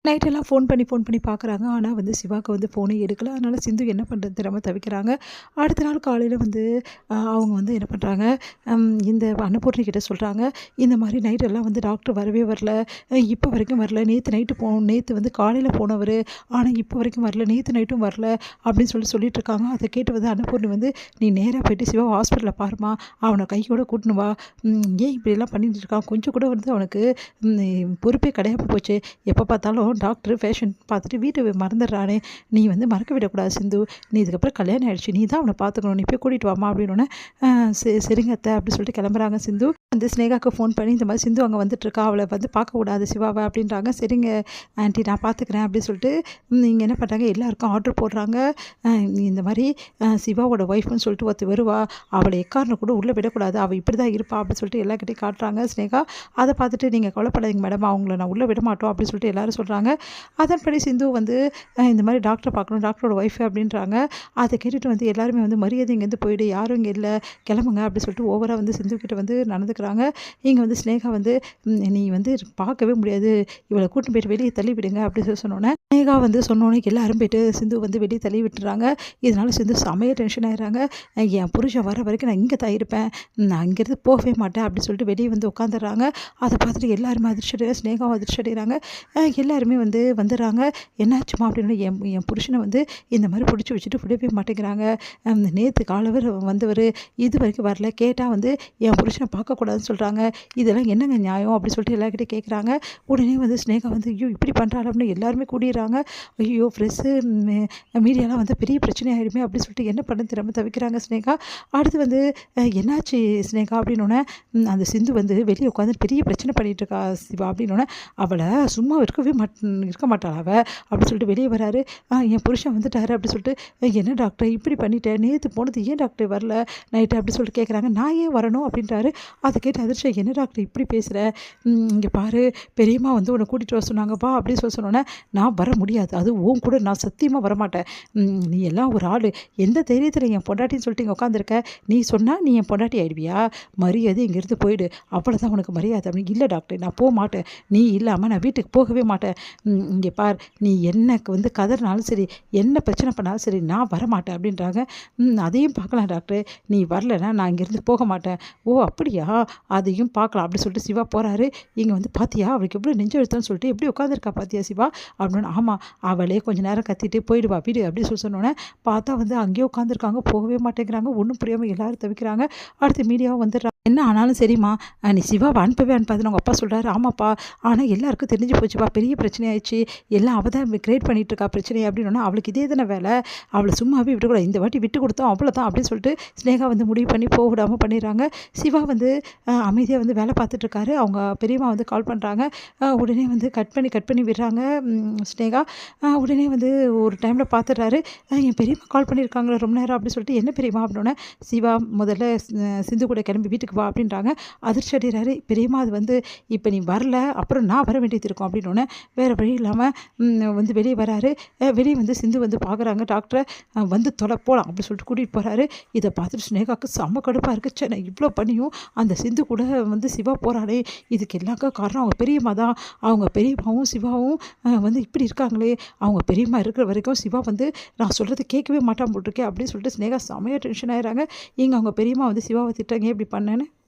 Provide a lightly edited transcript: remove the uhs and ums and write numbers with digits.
நைட்டெல்லாம் ஃபோன் பண்ணி பார்க்குறாங்க. ஆனா வந்து சிவாவுக்கு வந்து ஃபோனே எடுக்கல. அதனால சிந்து என்ன பண்ணுறது தெரியாம தவிக்கிறாங்க. அடுத்த நாள் காலையில வந்து அவங்க வந்து என்ன பண்ணுறாங்க, இந்த அன்னபூர்ணி கிட்ட சொல்கிறாங்க. இந்த மாரி நைட்டெல்லாம் வந்து டாக்டர் வரவே வரல. இப்போ வரைக்கும் வரல. நேத்து வந்து காலையில போனவரு. ஆனா இப்போ வரைக்கும் வரல. நேத்து நைட்டும் வரல. அப்படின்னு சொல்லிட்டு இருக்காங்க. அத கேட்டு வந்து அன்னபூர்ணி வந்து, "நீ நேரா போயிட்டு சிவாவ ஹாஸ்பிட்டல்ல பாரும்மா. அவன கையோட கூட்டின்னு வா. ஏன் இப்படியெல்லாம் பண்ணிட்டு இருக்கான்? கொஞ்சம் கூட வந்து அவனுக்கு பொறுப்பே கிடையாம போச்சு. எப்போ பார்த்தாலும் டாக்டர் ஃபேஷன் பார்த்துட்டு வீட்டை மறந்துடுறானே. நீ வந்து மறக்க விடக்கூடாது சிந்து. நீ இதுக்கப்புறம் கல்யாணம் ஆயிடுச்சு. நீ தான் அவனை பார்த்துக்கணும். நீ போய் கூட்டிகிட்டு வாமா அப்படின்னோடனே, சரிங்க அத்தை அப்படின்னு சொல்லிட்டு கிளம்புறாங்க. சிந்து வந்து ஸ்னேகாவுக்கு ஃபோன் பண்ணி, இந்த மாதிரி சிந்து அங்கே வந்துட்டுருக்கா, அவளை வந்து பார்க்கக்கூடாது சிவாவை அப்படின்றாங்க. சரிங்க ஆண்டி நான் பார்த்துக்கிறேன் அப்படின்னு சொல்லிட்டு நீங்கள் என்ன பண்ணுறாங்க, எல்லாருக்கும் ஆர்டர் போடுறாங்க. இந்த மாதிரி சிவாவோட ஒய்ஃப்னு சொல்லிட்டு ஒருத்தர் வருவா, அவளை எக்காரணம் கூட உள்ளே விடக்கூடாது, அவள் இப்படி தான் இருப்பா அப்படின்னு சொல்லிட்டு எல்லாக்கிட்டையும் காட்டுறாங்க ஸ்னேகா. அதை பார்த்துட்டு, நீங்கள் கவலைப்படாதீங்க மேடம், அவங்கள நான் உள்ளே விட மாட்டோம் அப்படின்னு சொல்லிட்டு எல்லாரும் சொல்கிறாங்க. அதன்படி சிந்து வந்து இந்த மாதிரி டாக்டரை பார்க்கணும், டாக்டரோட ஒய்ஃபு அப்படின்றாங்க. அதை கேட்டுட்டு வந்து எல்லாருமே வந்து மரியாதை இங்கேருந்து போயிடு, யாரும் இங்கே இல்லை, கிளம்புங்க அப்படி சொல்லிட்டு ஓவராக வந்து சிந்து கிட்ட வந்து நடந்துக்கிறாங்க. இங்கே வந்து ஸ்னேகா வந்து, நீ வந்து பார்க்கவே முடியாது, இவளை கூட்டின்னு போயிட்டு வெளியே தள்ளி விடுங்க அப்படின்னு சொன்னோன்னே, ஸ்னேகா வந்து சொன்னோன்னே எல்லாரும் போயிட்டு சிந்து வந்து வெளியே தள்ளி விட்டுறாங்க. இதனால சிந்து செமையாக டென்ஷன் ஆகிடுறாங்க. என் புருஷன் வர வரைக்கும் நான் இங்கே தான் இருப்பேன், நான் அங்கேருந்து போகவே மாட்டேன் அப்படின்னு சொல்லிட்டு வெளியே வந்து உட்காந்துடுறாங்க. அதை பார்த்துட்டு எல்லாருமே அதிர்ச்சி அடைகிறாங்க, ஸ்னேகாவும் அதிர்ச்சி அடைகிறாங்க. எல்லாருமே வந்து வந்துடுறாங்க. என்னாச்சுமா அப்படின்னா, என் புருஷனை வந்து இந்த மாதிரி பிடிச்சி வச்சுட்டு விடவே மாட்டேங்கிறாங்க. நேற்று காலவர் வந்தவர் இது வரைக்கும் வரல, கேட்டால் வந்து என் புருஷனை பார்க்கக்கூடாதுன்னு சொல்கிறாங்க. இதெல்லாம் என்னங்க நியாயம் அப்படின்னு சொல்லிட்டு எல்லாருக்கிட்டே கேட்குறாங்க. உடனே வந்து ஸ்னேகா வந்து, ஐயோ இப்படி பண்ணுறாள் அப்படின்னு எல்லாருமே கூடிடுறாங்க. ஐயோ ஃப்ரெஷ்ஷு மீடியாலாம் வந்து பெரிய பிரச்சனை ஆகிடுமே அப்படின்னு சொல்லிட்டு என்ன பண்ண தெரியாமல் தவிக்கிறாங்க ஸ்னேகா. அடுத்து வந்து என்னாச்சு ஸ்னேகா அப்படின்னோடனே, அந்த சிந்து வந்து வெளியே உட்காந்து பெரிய பிரச்சனை பண்ணிகிட்டு இருக்கா சிவா அப்படின்னோடனே, அவளை சும்மா இருக்க மாட்டாள் அப்படின்னு சொல்லிட்டு வெளியே வராரு. என் புருஷன் வந்துட்டாரு அப்படி சொல்லிட்டு, என்ன டாக்டர் இப்படி பண்ணிட்டேன், நேற்று போனது ஏன் டாக்டர் வரல நைட்டு அப்படி சொல்லிட்டு கேட்குறாங்க. நான் ஏன் வரணும் அப்படின்றாரு. அதை கேட்டு அதிர்ஷ்டம், என்ன டாக்டர் இப்படி பேசுகிற, இங்கே பாரு பெரியம்மா வந்து உன்னை கூட்டிகிட்டு வர சொன்னாங்க வா அப்படின்னு சொன்னோன்னே, நான் வர முடியாது, அது உன் கூட நான் சத்தியமாக வரமாட்டேன், நீ எல்லாம் ஒரு ஆள், எந்த தைரியத்தில் என் பொண்டாட்டின்னு சொல்லிட்டு இங்கே உட்காந்துருக்க, நீ சொன்னால் நீ என் பொண்டாட்டி ஆயிடுவியா, மரியாதை இங்கேருந்து போயிடு, அவ்வளோதான் உனக்கு மரியாதை அப்படின்னு. இல்லை டாக்டர் நான் போக மாட்டேன், நீ இல்லாமல் நான் வீட்டுக்கு போகவே மாட்டேன், இங்கே பார் நீ எனக்கு வந்து கதறினாலும் சரி, என்ன பிரச்சனை பண்ணாலும் சரி, நான் வரமாட்டேன் அப்படின்றாங்க. அதையும் பார்க்கலாம் டாக்டர், நீ வரலைன்னா நான் இங்கேருந்து போக மாட்டேன். ஓ அப்படியா, அதையும் பார்க்கலாம் அப்படி சொல்லிட்டு சிவா போகிறாரு. இங்கே வந்து பார்த்தியா அவளுக்கு எவ்வளோ நெஞ்சு எழுத்தான்னு சொல்லிட்டு எப்படி உட்காந்துருக்கா பார்த்தியா சிவா அப்படின்னு. ஆமாம் அவளே கொஞ்சம் நேரம் கத்திட்டு போயிடுவா வீடு அப்படின்னு சொன்னோன்னே, பார்த்தா வந்து அங்கேயே உட்காந்துருக்காங்க, போகவே மாட்டேங்கிறாங்க. ஒன்றும் புரியாமல் எல்லாரும் தவிக்கிறாங்க. அடுத்து மீடியாவும் வந்துடுறாங்க. என்ன ஆனாலும் சரிம்மா, நீ சிவாவை அனுப்பவே அனுப்பாதுன்னு அவங்க அப்பா சொல்கிறாரு. ஆமாப்பா, ஆனால் எல்லாருக்கும் தெரிஞ்சு போச்சுப்பா, பெரிய பிரச்சனை ஆயிடுச்சு, எல்லாம் அவள் தான் கிரியேட் பண்ணிகிட்டு இருக்கா பிரச்சனை அப்படின்னா, அவளுக்கு இதே தானே வேலை, அவளை சும்மாவே விட்டுக்கூடாது, இந்த வாட்டி விட்டு கொடுத்தோம் அவ்வளோதான் அப்படின்னு சொல்லிட்டு ஸ்னேகா வந்து முடிவு பண்ணி போக விடாமல் பண்ணிடுறாங்க. சிவா வந்து அமைதியாக வந்து வேலை பார்த்துட்ருக்காரு. அவங்க பெரியம்மா வந்து கால் பண்ணுறாங்க. உடனே வந்து கட் பண்ணி விடுறாங்க ஸ்னேகா. உடனே வந்து ஒரு டைமில் பார்த்துடுறாரு. என் பெரியம்மா கால் பண்ணியிருக்காங்களே ரொம்ப நேரம் அப்படின்னு சொல்லிட்டு, என்ன பெரியம்மா அப்படின்னோடனே, சிவா முதல்ல சிந்து கூட கிளம்பி வீட்டுக்கு வா அப்படின்றாங்க. அதிர்ச்சி அடைகிறாரு. பெரியம்மா அது வந்து, இப்போ நீ வரல அப்புறம் நான் வர வேண்டியது இருக்கும் அப்படின்னோடனே, வேறு வழி இல்லாமல் வந்து வெளியே வராரு. வெளியே வந்து சிந்து வந்து பார்க்குறாங்க டாக்டரை. வந்து போகலாம் அப்படின்னு சொல்லிட்டு கூட்டிகிட்டு போகிறாரு. இதை பார்த்துட்டு ஸ்னேகாவுக்கு செம்ம கடுப்பாக இருக்குது. சே நான் இவ்வளோ பண்ணியும் அந்த சிந்து கூட வந்து சிவா போகிறாளே, இதுக்கு எல்லாருக்கும் காரணம் அவங்க பெரியம்மா தான். அவங்க பெரியம்மாவும் சிவாவும் வந்து இப்படி இருக்காங்களே, அவங்க பெரியம்மா இருக்கிற வரைக்கும் சிவா வந்து நான் சொல்கிறது கேட்கவே மாட்டான் போட்டிருக்கேன் அப்படின்னு சொல்லிட்டு ஸ்னேகா செம்மையாக டென்ஷன் ஆகிறாங்க. இங்கே அவங்க பெரியம்மா வந்து சிவாவை திட்டுறாங்க, இப்படி பண்ணேன்னு.